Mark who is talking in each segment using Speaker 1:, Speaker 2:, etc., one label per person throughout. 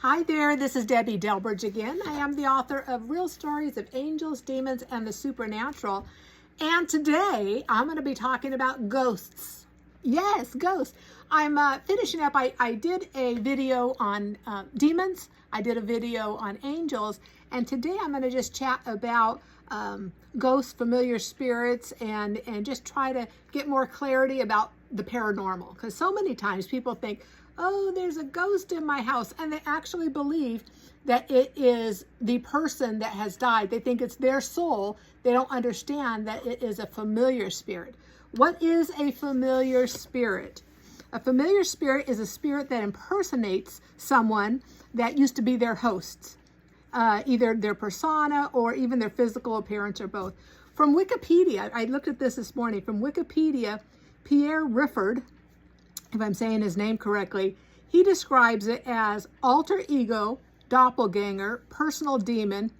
Speaker 1: Hi there, this is Debbie Delbridge again. I am the author of Real Stories of Angels, Demons, and the Supernatural. And today I'm going to be talking about ghosts. Yes, ghosts. I'm finishing up. I did a video on demons. I did a video on angels. And today I'm going to just chat about ghosts, familiar spirits, and just try to get more clarity about the paranormal. Because so many times people think, oh, there's a ghost in my house, and they actually believe that it is the person that has died. They think it's their soul. They don't understand that it is a familiar spirit. What is a familiar spirit? A familiar spirit is a spirit that impersonates someone that used to be their hosts, either their persona or even their physical appearance or both. From Wikipedia, I looked at this morning, from Wikipedia, Pierre Rifford, if I'm saying his name correctly, he describes it as alter ego, doppelganger, personal demon,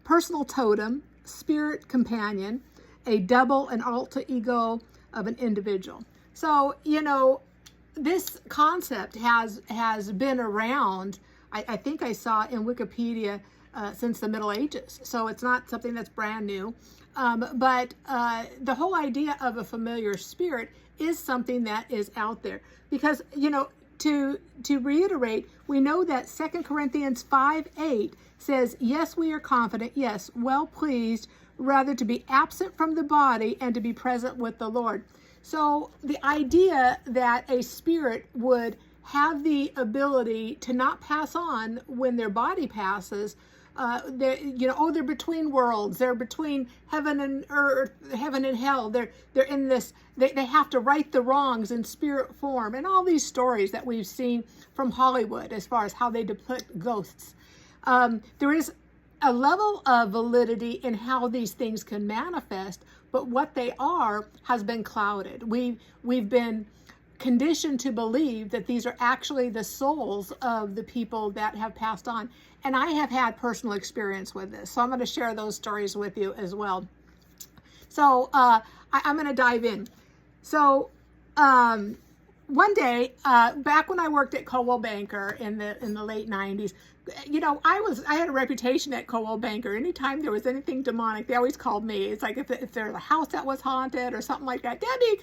Speaker 1: personal totem, spirit companion, a double and alter ego of an individual. So, you know, this concept has been around, I think I saw in Wikipedia since the Middle Ages. So it's not something that's brand new. But the whole idea of a familiar spirit is something that is out there. Because, you know, to reiterate, we know that 2 Corinthians 5:8 says, yes, we are confident, yes, well pleased, rather to be absent from the body and to be present with the Lord. So the idea that a spirit would have the ability to not pass on when their body passes, they're between worlds. They're between heaven and earth, heaven and hell. They're in this. They have to right the wrongs in spirit form, and all these stories that we've seen from Hollywood as far as how they depict ghosts. There is a level of validity in how these things can manifest, but what they are has been clouded. We've been conditioned to believe that these are actually the souls of the people that have passed on. And I have had personal experience with this. So I'm going to share those stories with you as well. So I'm going to dive in. So one day, back when I worked at Coldwell Banker in the late 90s, you know, I had a reputation at Coldwell Banker. Anytime there was anything demonic, they always called me. It's like if there's a house that was haunted or something like that, Debbie,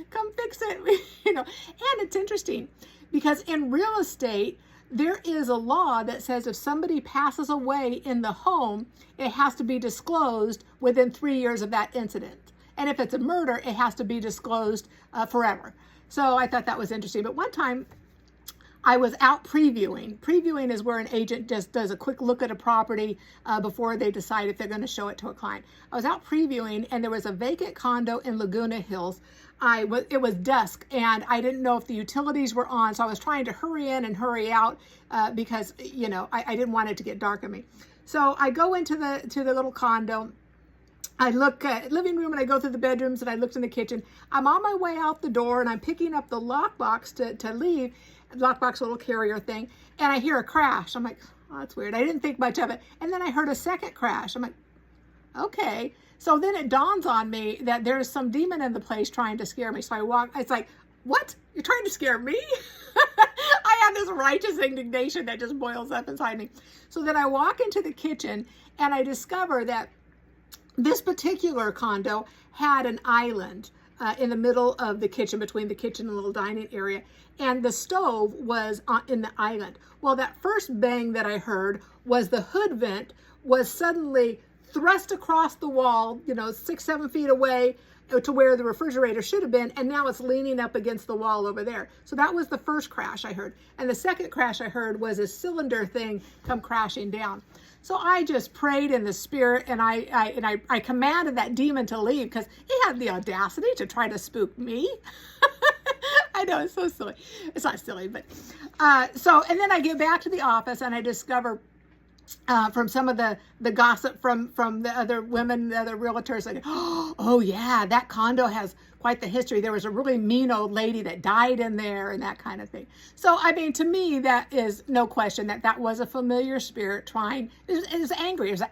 Speaker 1: come fix it. You know, and it's interesting because in real estate, there is a law that says if somebody passes away in the home, it has to be disclosed within 3 years of that incident. And if it's a murder, it has to be disclosed forever. So I thought that was interesting. But one time I was out previewing. Previewing is where an agent just does a quick look at a property before they decide if they're going to show it to a client. I was out previewing, and there was a vacant condo in Laguna Hills. It was dusk, and I didn't know if the utilities were on, so I was trying to hurry in and hurry out because, you know, I didn't want it to get dark on me. So I go into the little condo. I look at living room, and I go through the bedrooms, and I looked in the kitchen. I'm on my way out the door, and I'm picking up the lockbox to leave, lockbox little carrier thing, and I hear a crash. I'm like, oh, that's weird. I didn't think much of it. And then I heard a second crash. I'm like, okay. So then it dawns on me that there's some demon in the place trying to scare me. So I walk, it's like, what? You're trying to scare me? I have this righteous indignation that just boils up inside me. So then I walk into the kitchen, and I discover that this particular condo had an island in the middle of the kitchen, between the kitchen and the little dining area, and the stove was in the island. Well, that first bang that I heard was the hood vent was suddenly thrust across the wall, you know, 6-7 feet away to where the refrigerator should have been, and now it's leaning up against the wall over there. So that was the first crash I heard. And the second crash I heard was a cylinder thing come crashing down. So I just prayed in the spirit, and I commanded that demon to leave because it had the audacity to try to spook me. I know, it's so silly. It's not silly, but and then I get back to the office, and I discover from some of the gossip from the other women, the other realtors, like, oh yeah, that condo has quite the history. There was a really mean old lady that died in there and that kind of thing. So, I mean, to me, that is no question that was a familiar spirit trying, it was angry. It was an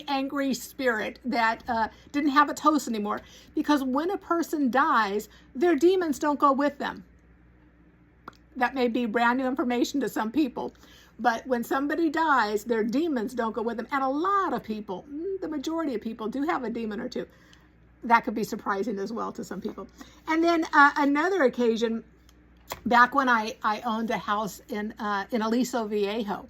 Speaker 1: angry spirit that didn't have a toast anymore. Because when a person dies, their demons don't go with them. that may be brand new information to some people. But when somebody dies, their demons don't go with them. And a lot of people, the majority of people, do have a demon or two. That could be surprising as well to some people. And then another occasion, back when I owned a house in Aliso Viejo,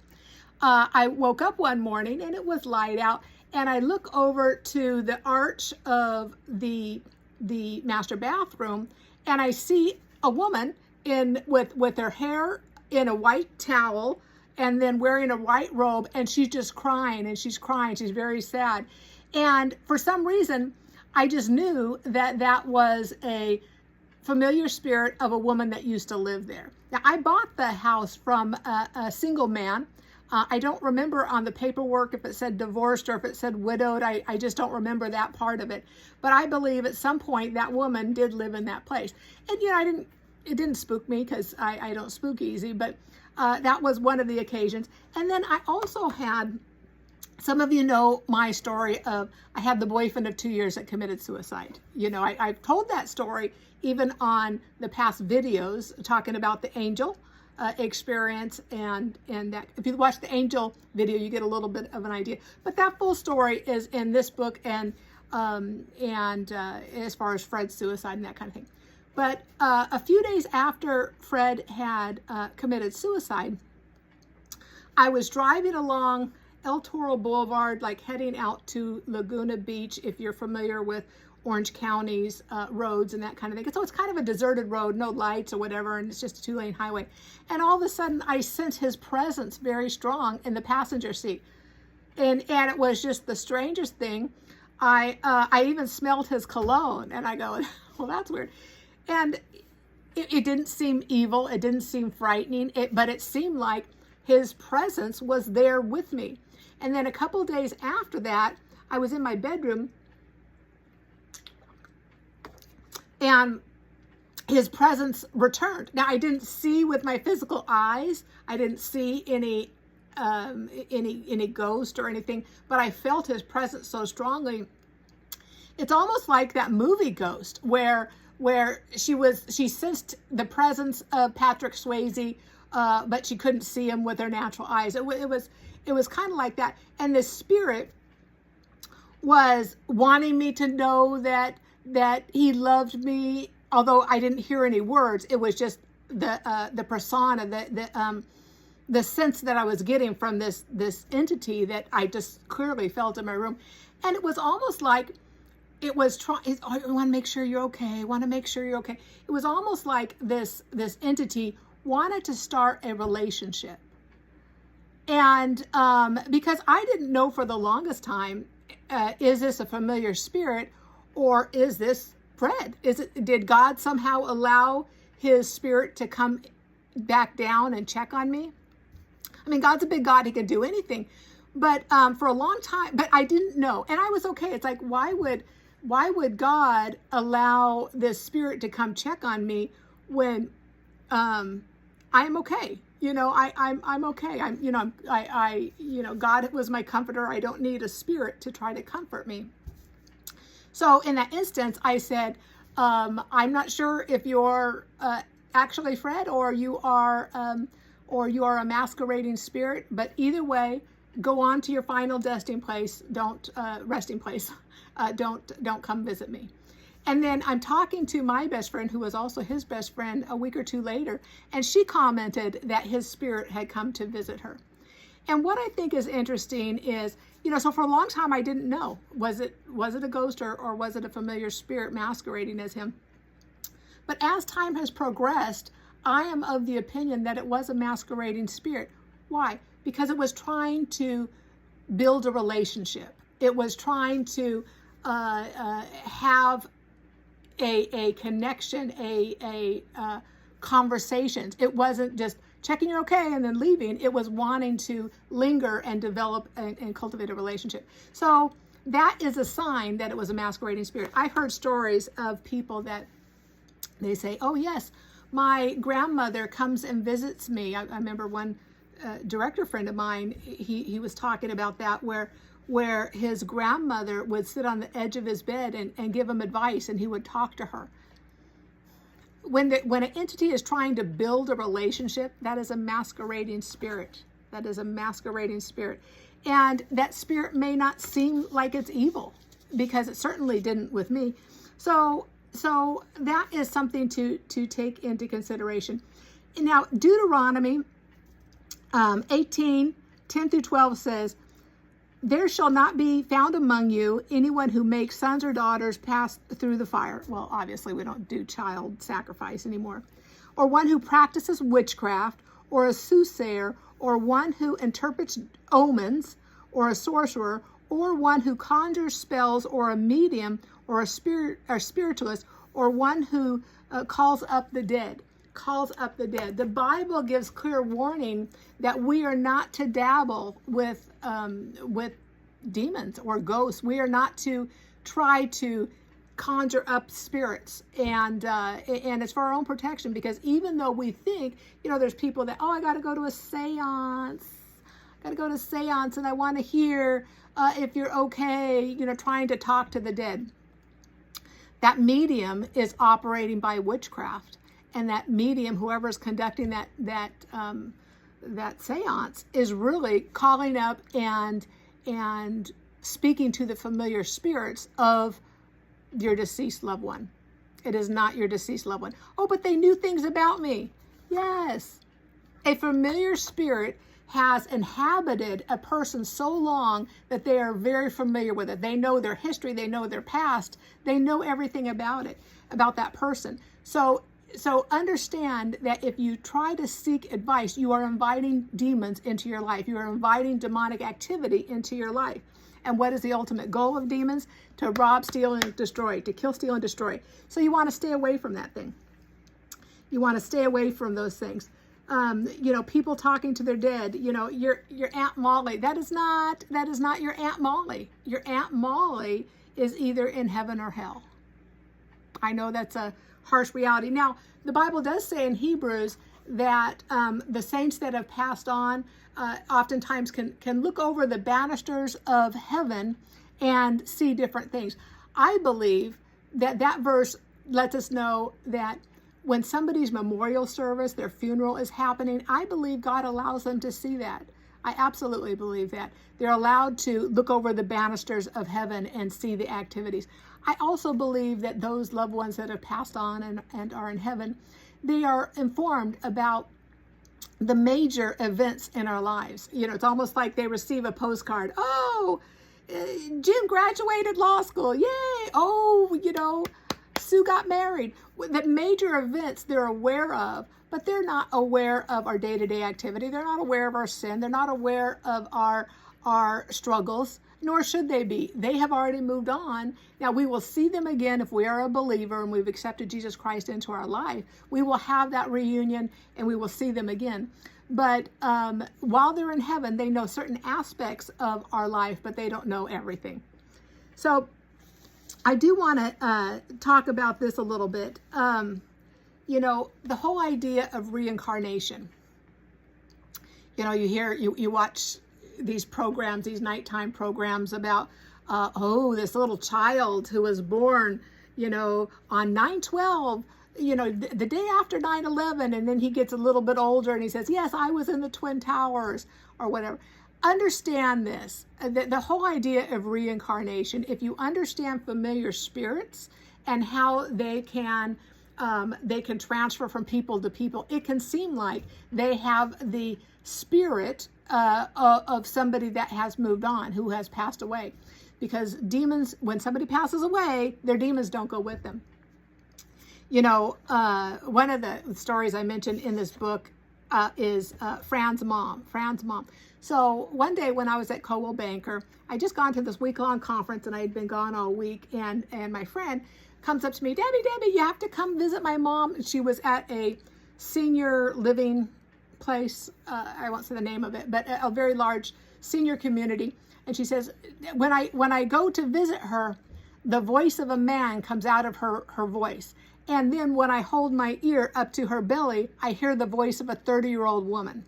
Speaker 1: I woke up one morning and it was light out, and I look over to the arch of the master bathroom, and I see a woman with her hair in a white towel and then wearing a white robe, and she's just crying, and she's crying. She's very sad. And for some reason, I just knew that that was a familiar spirit of a woman that used to live there. Now, I bought the house from a single man. I don't remember on the paperwork if it said divorced or if it said widowed. I just don't remember that part of it. But I believe at some point that woman did live in that place. And, you know, it didn't spook me because I don't spook easy, but that was one of the occasions. And then I also had, some of you know my story of, I had the boyfriend of 2 years that committed suicide. You know, I've told that story even on the past videos talking about the angel experience, and that if you watch the angel video, you get a little bit of an idea. But that full story is in this book, and as far as Fred's suicide and that kind of thing. But a few days after Fred had committed suicide, I was driving along El Toro Boulevard, like heading out to Laguna Beach, if you're familiar with Orange County's roads and that kind of thing. So it's kind of a deserted road, no lights or whatever, and it's just a 2-lane highway. And all of a sudden, I sensed his presence very strong in the passenger seat. And it was just the strangest thing. I even smelled his cologne, and I go, well, that's weird. And it didn't seem evil. It didn't seem frightening, but it seemed like his presence was there with me. And then a couple of days after that, I was in my bedroom, and his presence returned. Now, I didn't see with my physical eyes. I didn't see any ghost or anything, but I felt his presence so strongly. It's almost like that movie Ghost, where she sensed the presence of Patrick Swayze, but she couldn't see him with her natural eyes. It was kind of like that. And the spirit was wanting me to know that he loved me, although I didn't hear any words. It was just the persona, the sense that I was getting from this entity that I just clearly felt in my room. And it was almost like it was trying, I want to make sure you're okay. I want to make sure you're okay. It was almost like this entity wanted to start a relationship. And because I didn't know for the longest time, is this a familiar spirit, or is this Fred? Did God somehow allow his spirit to come back down and check on me? I mean, God's a big God. He could do anything. But for a long time, but I didn't know. And I was okay. It's like, why would God allow this spirit to come check on me when I'm okay? You know, I'm okay. God was my comforter. I don't need a spirit to try to comfort me. So in that instance, I said, I'm not sure if you're actually Fred, or you are a masquerading spirit, but either way, go on to your final resting place. Don't come visit me. And then I'm talking to my best friend, who was also his best friend, a week or two later, and she commented that his spirit had come to visit her. And what I think is interesting is, you know, so for a long time I didn't know, was it a ghost or was it a familiar spirit masquerading as him? But as time has progressed, I am of the opinion that it was a masquerading spirit. Why? Because it was trying to build a relationship. It was trying to have a connection, a conversations. It wasn't just checking you're okay and then leaving. It was wanting to linger and develop and cultivate a relationship. So that is a sign that it was a masquerading spirit. I've heard stories of people that they say, oh yes, my grandmother comes and visits me. I remember one director friend of mine, he was talking about that, where his grandmother would sit on the edge of his bed and give him advice, and he would talk to her. when an entity is trying to build a relationship, that is a masquerading spirit. That is a masquerading spirit. And that spirit may not seem like it's evil, because it certainly didn't with me. So that is something to take into consideration. Now, Deuteronomy 18:10-12 says, there shall not be found among you anyone who makes sons or daughters pass through the fire. Well, obviously we don't do child sacrifice anymore. Or one who practices witchcraft, or a soothsayer, or one who interprets omens, or a sorcerer, or one who conjures spells, or a medium, or a spiritualist, or one who calls up the dead. Calls up the dead. The Bible gives clear warning that we are not to dabble with demons or ghosts. We are not to try to conjure up spirits, and it's for our own protection, because even though we think, there's people that, I got to go to a seance. And I want to hear if you're okay, trying to talk to the dead. That medium is operating by witchcraft. And that medium, whoever is conducting that seance, is really calling up and speaking to the familiar spirits of your deceased loved one. It is not your deceased loved one. Oh, but they knew things about me. Yes. A familiar spirit has inhabited a person so long that they are very familiar with it. They know their history. They know their past. They know everything about it, about that person. So understand that if you try to seek advice, you are inviting demons into your life. You are inviting demonic activity into your life. And what is the ultimate goal of demons? To rob, steal, and destroy. To kill, steal, and destroy. So you want to stay away from that thing. You want to stay away from those things. People talking to their dead. Your Aunt Molly. That is not your Aunt Molly. Your Aunt Molly is either in heaven or hell. I know that's a harsh reality. Now, the Bible does say in Hebrews that the saints that have passed on oftentimes can look over the banisters of heaven and see different things. I believe that verse lets us know that when somebody's memorial service, their funeral is happening, I believe God allows them to see that. I absolutely believe that. They're allowed to look over the banisters of heaven and see the activities. I also believe that those loved ones that have passed on and are in heaven, they are informed about the major events in our lives. It's almost like they receive a postcard. Oh, Jim graduated law school. Yay. Oh, Sue got married. The major events they're aware of, but they're not aware of our day-to-day activity. They're not aware of our sin. They're not aware of our struggles, nor should they be. They have already moved on. Now, we will see them again if we are a believer and we've accepted Jesus Christ into our life. We will have that reunion and we will see them again. But while they're in heaven, they know certain aspects of our life, but they don't know everything. So I do want to talk about this a little bit. The whole idea of reincarnation. You watch these programs, these nighttime programs about, this little child who was born, on 9/12, the day after 9/11, and then he gets a little bit older and he says, yes, I was in the Twin Towers or whatever. Understand this, the whole idea of reincarnation. If you understand familiar spirits and how they can transfer from people to people, it can seem like they have the spirit of somebody that has moved on, who has passed away. Because demons, when somebody passes away, their demons don't go with them. One of the stories I mentioned in this book is Fran's mom. So one day when I was at Coldwell Banker, I just gone to this week-long conference and I had been gone all week, and my friend comes up to me, Debbie, you have to come visit my mom. She was at a senior living place, I won't say the name of it, but a very large senior community. And she says, when I go to visit her, the voice of a man comes out of her voice. And then when I hold my ear up to her belly, I hear the voice of a 30-year-old woman.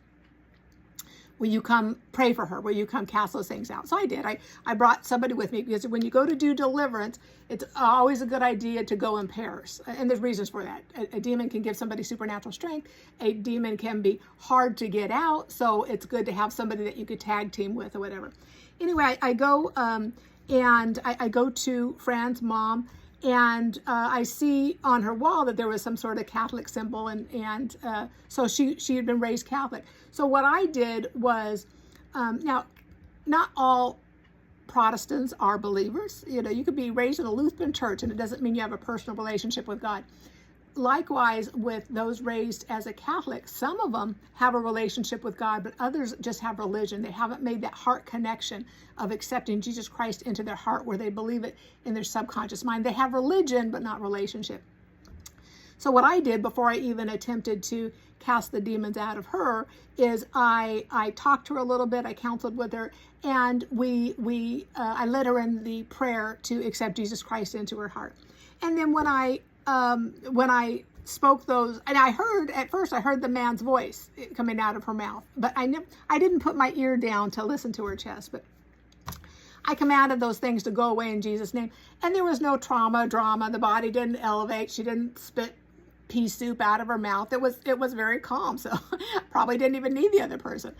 Speaker 1: will you come pray for her? Will you come cast those things out? So I did. I brought somebody with me, because when you go to do deliverance, it's always a good idea to go in pairs. And there's reasons for that. A demon can give somebody supernatural strength. A demon can be hard to get out. So it's good to have somebody that you could tag team with or whatever. Anyway, I go and I go to Fran's mom, and I see on her wall that there was some sort of Catholic symbol, and so she had been raised Catholic. So what I did was, now, not all Protestants are believers. You know, you could be raised in a Lutheran church, and it doesn't mean you have a personal relationship with God. Likewise, with those raised as a Catholic, some of them have a relationship with God, but others just have religion. They haven't made that heart connection of accepting Jesus Christ into their heart, where they believe it in their subconscious mind. They have religion, but not relationship. So what I did before I even attempted to cast the demons out of her is I talked to her a little bit, I counseled with her, and I led her in the prayer to accept Jesus Christ into her heart. And then when I spoke those, and at first I heard the man's voice coming out of her mouth, but I didn't put my ear down to listen to her chest, but I commanded those things to go away in Jesus' name. And there was no drama. The body didn't elevate. She didn't spit pea soup out of her mouth. It was very calm. So probably didn't even need the other person.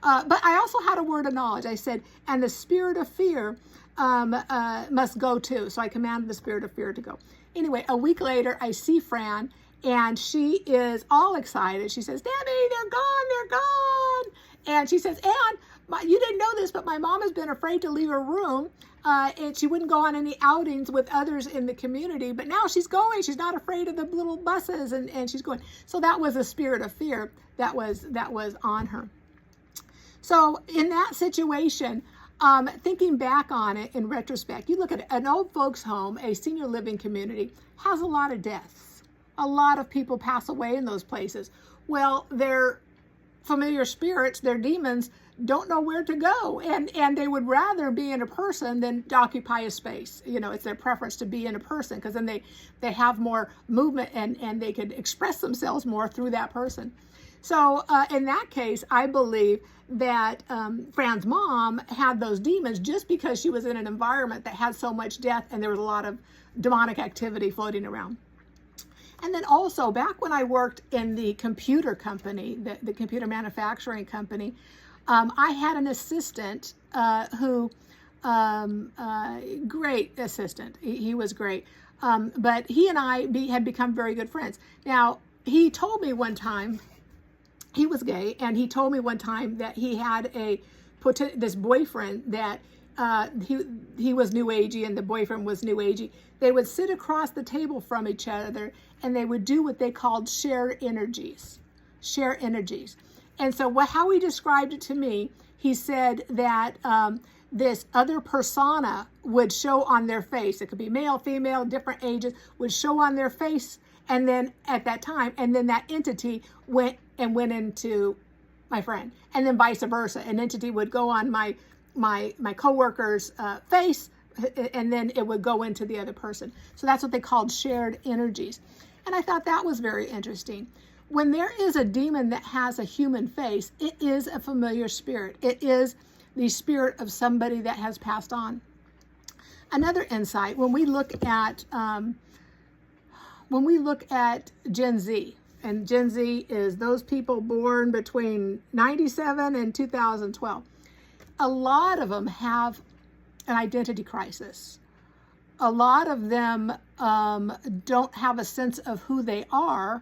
Speaker 1: But I also had a word of knowledge. I said, and the spirit of fear must go too. So I commanded the spirit of fear to go. Anyway, a week later, I see Fran, and she is all excited. She says, Debbie, they're gone. And she says, and you didn't know this, but my mom has been afraid to leave her room, and she wouldn't go on any outings with others in the community, but now she's going. She's not afraid of the little buses, and she's going. So that was a spirit of fear that was on her. So in that situation, thinking back on it in retrospect, you look at it, an old folks home, a senior living community, has a lot of deaths. A lot of people pass away in those places. Well, their familiar spirits, their demons, don't know where to go, and they would rather be in a person than to occupy a space. You know, it's their preference to be in a person, because then they have more movement, and they could express themselves more through that person. So in that case, I believe that Fran's mom had those demons just because she was in an environment that had so much death, and there was a lot of demonic activity floating around. And then also, back when I worked in the computer company, the computer manufacturing company, I had an assistant great assistant. He was great. But he and I had become very good friends. Now, he told me one time, he was gay, and he told me one time that he had this boyfriend that he was New Agey, and the boyfriend was New Agey. They would sit across the table from each other, and they would do what they called share energies. And so how he described it to me, he said that this other persona would show on their face. It could be male, female, different ages, would show on their face, and then at that time, and then that entity went into my friend, and then vice versa. An entity would go on my coworker's face, and then it would go into the other person. So that's what they called shared energies. And I thought that was very interesting. When there is a demon that has a human face, it is a familiar spirit. It is the spirit of somebody that has passed on. Another insight, when we look at Gen Z, and Gen Z is those people born between 97 and 2012. A lot of them have an identity crisis. A lot of them don't have a sense of who they are.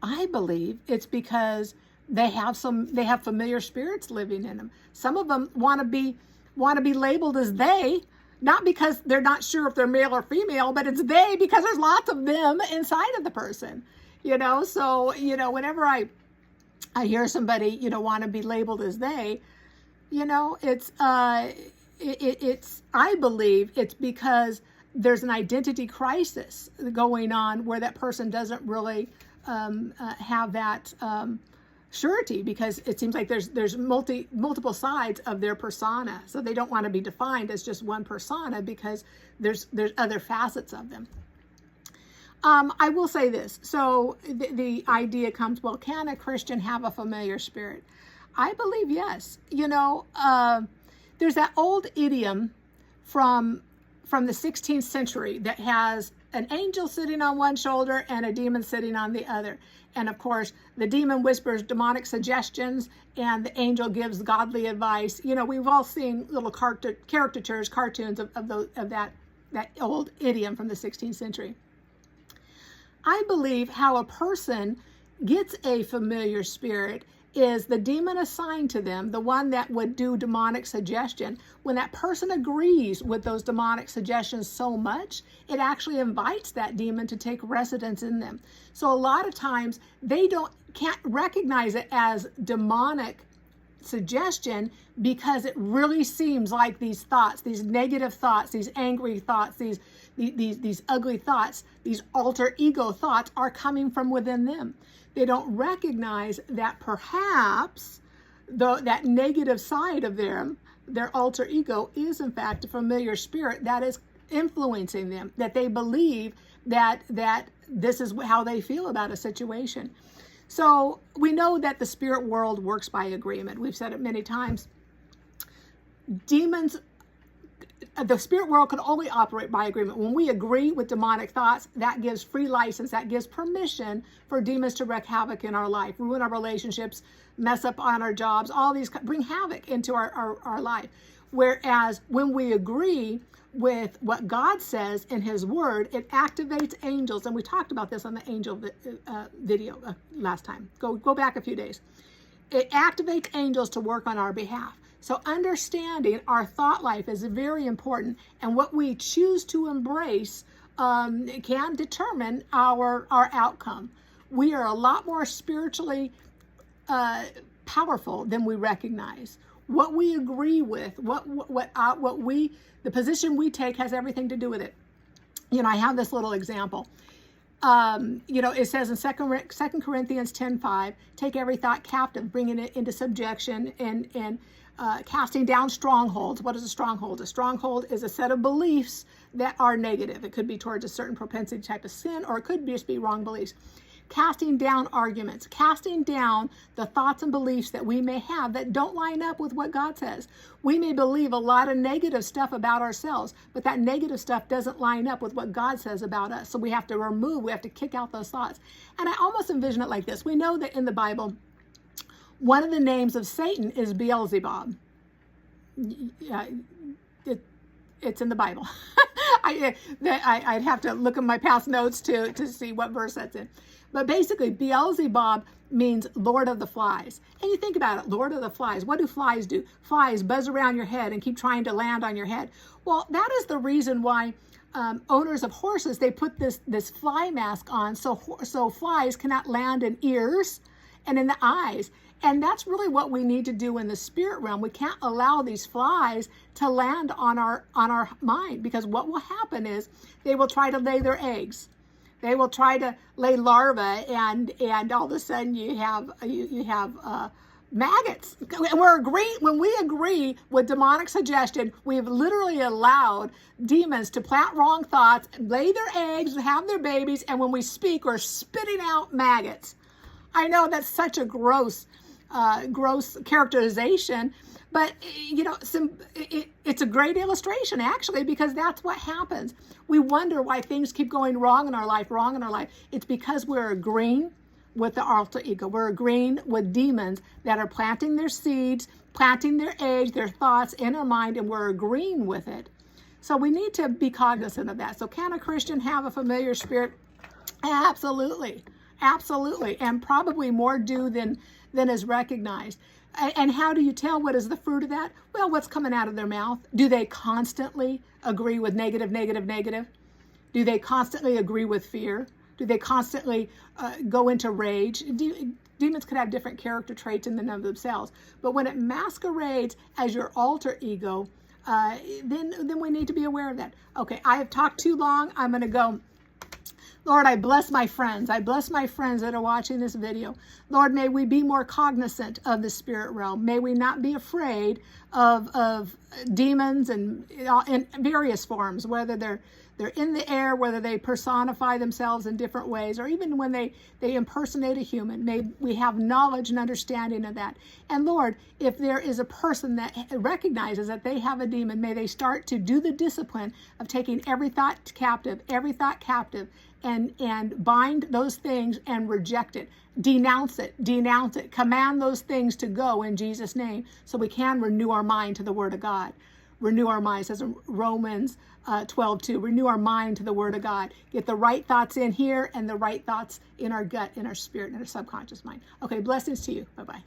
Speaker 1: I believe it's because they have familiar spirits living in them. Some of them want to be labeled as they, not because they're not sure if they're male or female, but it's they because there's lots of them inside of the person. You know, so whenever I hear somebody want to be labeled as they, it's I believe it's because there's an identity crisis going on where that person doesn't really have that surety, because it seems like there's multiple sides of their persona, so they don't want to be defined as just one persona because there's other facets of them. I will say this. So the idea comes, well, can a Christian have a familiar spirit? I believe yes. There's that old idiom from the 16th century that has an angel sitting on one shoulder and a demon sitting on the other. And of course, the demon whispers demonic suggestions and the angel gives godly advice. We've all seen little cartoons of that old idiom from the 16th century. I believe how a person gets a familiar spirit is the demon assigned to them, the one that would do demonic suggestion. When that person agrees with those demonic suggestions so much, it actually invites that demon to take residence in them. So a lot of times they can't recognize it as demonic suggestion because it really seems like these thoughts, these negative thoughts, these angry thoughts, these ugly thoughts, these alter ego thoughts are coming from within them. They don't recognize that perhaps that negative side of them, their alter ego, is in fact a familiar spirit that is influencing them, that they believe that this is how they feel about a situation. So we know that the spirit world works by agreement. We've said it many times. The spirit world can only operate by agreement. When we agree with demonic thoughts, that gives free license, that gives permission for demons to wreak havoc in our life, ruin our relationships, mess up on our jobs, all these, bring havoc into our life. Whereas when we agree with what God says in his word, it activates angels. And we talked about this on the angel video last time. Go back a few days. It activates angels to work on our behalf. So understanding our thought life is very important, and what we choose to embrace can determine our outcome. We are a lot more spiritually powerful than we recognize. What we agree with, the position we take has everything to do with it. I have this little example. It says in 2 Corinthians 10:5, take every thought captive, bringing it into subjection and casting down strongholds. What is a stronghold? A stronghold is a set of beliefs that are negative. It could be towards a certain propensity type of sin, or it could just be wrong beliefs. Casting down arguments, casting down the thoughts and beliefs that we may have that don't line up with what God says. We may believe a lot of negative stuff about ourselves, but that negative stuff doesn't line up with what God says about us. So we have to kick out those thoughts. And I almost envision it like this. We know that in the Bible, one of the names of Satan is Beelzebub. It's in the Bible. I'd have to look at my past notes to see what verse that's in. But basically, Beelzebub means Lord of the Flies. And you think about it, Lord of the Flies. What do flies do? Flies buzz around your head and keep trying to land on your head. Well, that is the reason why owners of horses, they put this fly mask on so flies cannot land in ears and in the eyes. And that's really what we need to do in the spirit realm. We can't allow these flies to land on our mind, because what will happen is they will try to lay their eggs. They will try to lay larvae, and all of a sudden you have maggots. When we agree with demonic suggestion, we've literally allowed demons to plant wrong thoughts, lay their eggs, have their babies, and when we speak, we're spitting out maggots. I know that's such a gross characterization, but it's a great illustration actually, because that's what happens. We wonder why things keep going wrong in our life. It's because we're agreeing with the alter ego. We're agreeing with demons that are planting their seeds, planting their eggs, their thoughts in our mind, and we're agreeing with it. So we need to be cognizant of that. So can a Christian have a familiar spirit? Absolutely. And probably more do than is recognized. And how do you tell what is the fruit of that? Well, what's coming out of their mouth? Do they constantly agree with negative? Do they constantly agree with fear? Do they constantly go into rage? Demons could have different character traits in and of themselves. But when it masquerades as your alter ego, then we need to be aware of that. Okay, I have talked too long. I'm going to go. Lord, I bless my friends. I bless my friends that are watching this video. Lord, may we be more cognizant of the spirit realm. May we not be afraid of demons and in various forms, whether they're in the air, whether they personify themselves in different ways, or even when they impersonate a human. May we have knowledge and understanding of that. And Lord, if there is a person that recognizes that they have a demon, may they start to do the discipline of taking every thought captive, and bind those things and reject it. Denounce it, command those things to go in Jesus' name, so we can renew our mind to the Word of God. Renew our minds, as in Romans 12:2. Renew our mind to the Word of God. Get the right thoughts in here and the right thoughts in our gut, in our spirit, in our subconscious mind. Okay, blessings to you. Bye-bye.